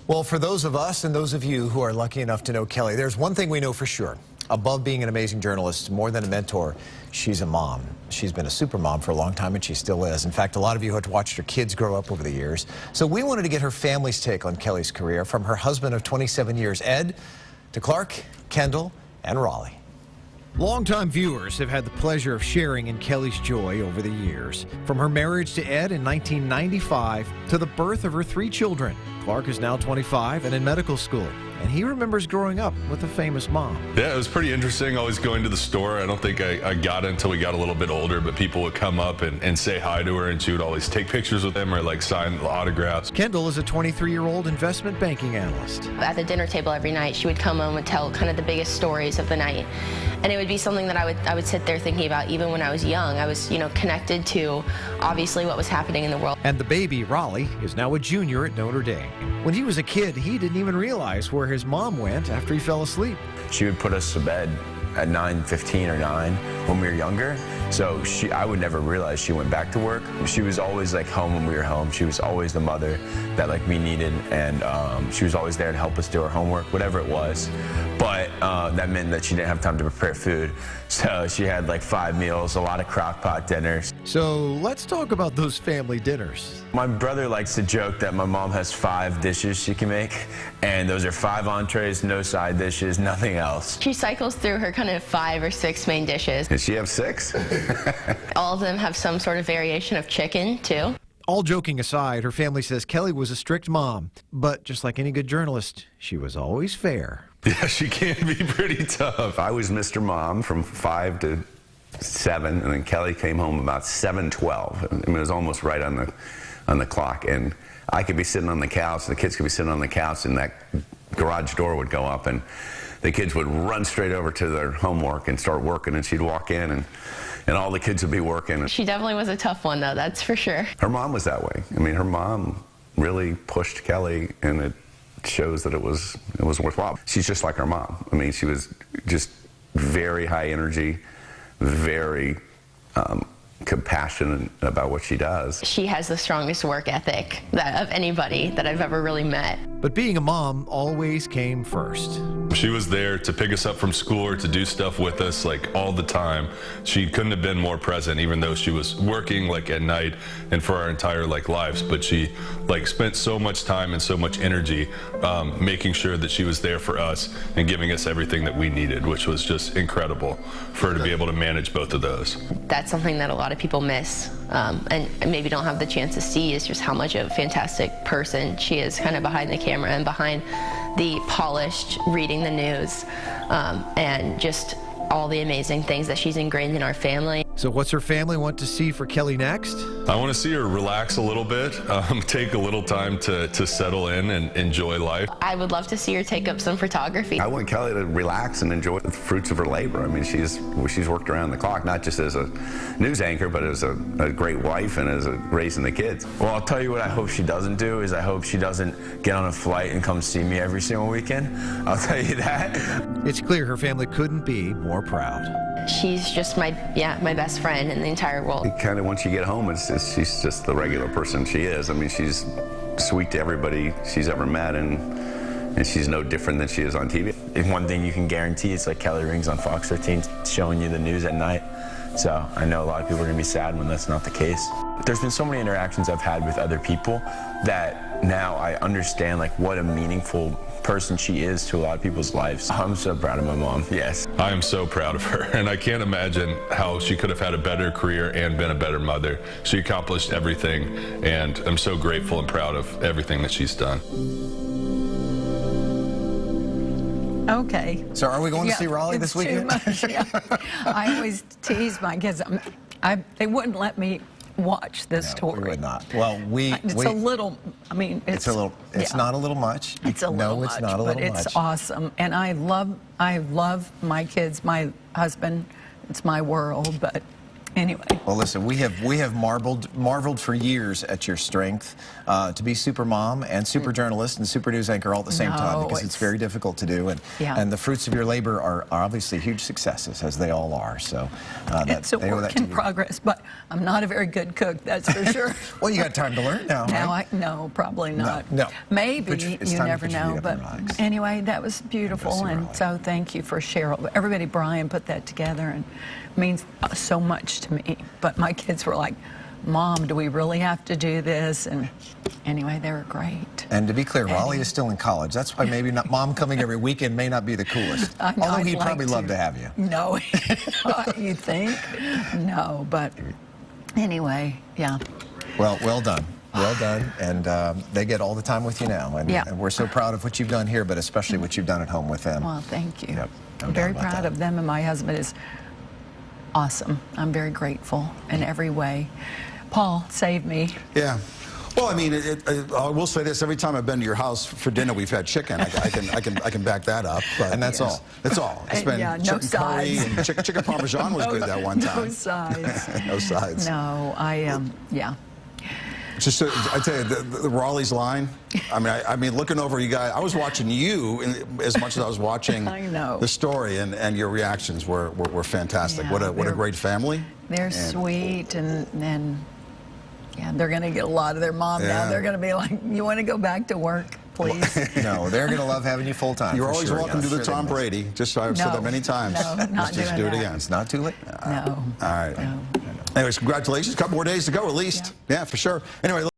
Well, for those of us and those of you who are lucky enough to know Kelly, there's one thing we know for sure. Above being an amazing journalist, more than a mentor, she's a mom. She's been a super mom for a long time, and she still is. In fact, a lot of you have watched her kids grow up over the years. So we wanted to get her family's take on Kelly's career, from her husband of 27 years, Ed, to Clark, Kendall, and Raleigh. Longtime viewers have had the pleasure of sharing in Kelly's joy over the years. From her marriage to Ed in 1995 to the birth of her 3 children. Clark is now 25 and in medical school, and he remembers growing up with a famous mom. Yeah, it was pretty interesting always going to the store. I don't think I got it until we got a little bit older, but people would come up and say hi to her, and she would always take pictures with them or like sign autographs. Kendall is a 23-year-old investment banking analyst. At the dinner table every night, she would come home and tell kind of the biggest stories of the night. And it would be something that I would sit there thinking about even when I was young. I was, connected to obviously what was happening in the world. And the baby, Raleigh, is now a junior at Notre Dame. When he was a kid, he didn't even realize where his mom went after he fell asleep. She would put us to bed at 9:15 or 9 when we were younger. So I would never realize she went back to work. She was always like home when we were home. She was always the mother that we needed, and she was always there to help us do our homework, whatever it was. But that meant that she didn't have time to prepare food. So she had 5 meals, a lot of crock pot dinners. So let's talk about those family dinners. My brother likes to joke that my mom has 5 dishes she can make, and those are 5 entrees, no side dishes, nothing else. She cycles through her kind of 5 or 6 main dishes. Does she have 6? All of them have some sort of variation of chicken, too. All joking aside, her family says Kelly was a strict mom, but just like any good journalist, she was always fair. Yeah, she can be pretty tough. I was Mr. Mom from 5 to 7, and then Kelly came home about 7:12. I mean, it was almost right on the clock, and I could be sitting on the couch, the kids could be sitting on the couch, and that garage door would go up, and the kids would run straight over to their homework and start working, and she'd walk in, and all the kids would be working. She definitely was a tough one, though, that's for sure. Her mom was that way. I mean, her mom really pushed Kelly, and it shows that it was worthwhile. She's just like her mom. I mean, she was just very high energy, very compassionate about what she does. She has the strongest work ethic of anybody that I've ever really met. But being a mom always came first. She was there to pick us up from school or to do stuff with us all the time. She couldn't have been more present, even though she was working at night and for our entire lives. But she spent so much time and so much energy making sure that she was there for us and giving us everything that we needed, which was just incredible for her to be able to manage both of those. That's something that a lot of people miss and maybe don't have the chance to see, is just how much of a fantastic person she is kind of behind the camera and behind the polished reading the news and just all the amazing things that she's ingrained in our family. So what's her family want to see for Kelly next? I want to see her relax a little bit, take a little time to settle in and enjoy life. I would love to see her take up some photography. I want Kelly to relax and enjoy the fruits of her labor. I mean, she's worked around the clock, not just as a news anchor, but as a great wife and as raising the kids. Well, I'll tell you what I hope she doesn't do is I hope she doesn't get on a flight and come see me every single weekend. I'll tell you that. It's clear her family couldn't be more proud. She's just my best friend in the entire world. Kind of once you get home, she's just the regular person she is. I mean, she's sweet to everybody she's ever met, and she's no different than she is on TV. And one thing you can guarantee, it's like Kelly Rings on Fox 13 showing you the news at night. So I know a lot of people are going to be sad when that's not the case. There's been so many interactions I've had with other people that now I understand what a meaningful person she is to a lot of people's lives. I'm so proud of my mom, yes. I am so proud of her, and I can't imagine how she could have had a better career and been a better mother. She accomplished everything, and I'm so grateful and proud of everything that she's done. Okay. So are we going to see Raleigh this weekend? Too much, yeah. I always tease my kids. They wouldn't let me watch this story. We would not. Well, it's a little. I mean, it's a little. It's not a little much. It's a little much. No, it's not a little much. But it's awesome, and I love my kids, my husband. It's my world, but Anyway. Well, listen, we have marveled for years at your strength to be super mom and super journalist and super news anchor all at the same time, because it's very difficult to do. And the fruits of your labor are obviously huge successes, as they all are. So it's a work in progress, but I'm not a very good cook, that's for sure. Well, you got time to learn now, right? No, probably not. No. Maybe, you never know. But anyway, that was beautiful, and so thank you for Cheryl. Everybody, Brian put that together, and means so much to me. But my kids were like, Mom, do we really have to do this? And anyway, they were great. And to be clear, Raleigh is still in college. That's why maybe not Mom coming every weekend may not be the coolest. Although he'd probably love to have you. No, you think? No, but anyway, yeah. Well done. Well done. And they get all the time with you now. And we're so proud of what you've done here, but especially what you've done at home with them. Well, thank you. Yep, I'm very proud of them, and my husband is awesome. I'm very grateful in every way. Paul saved me. Yeah. Well, I mean, I will say this: every time I've been to your house for dinner, we've had chicken. I can back that up. But and that's all. That's all. It's been no chicken curry and chicken parmesan was good that one time. No sides. No sides. No, yeah. Just I tell you, the Raleigh's line. I mean, looking over you guys, I was watching you as much as I was watching the story, and your reactions were fantastic. Yeah, what a great family. They're sweet, and yeah, they're going to get a lot of their mom now. They're going to be like, you want to go back to work, please? No, they're going to love having you full time. You're always welcome to do the Tom Brady. Just so I've said that many times. No, not just do it again. It's not too late. No. All right. No. Anyways, congratulations. A couple more days to go at least. Yeah, for sure. Anyway.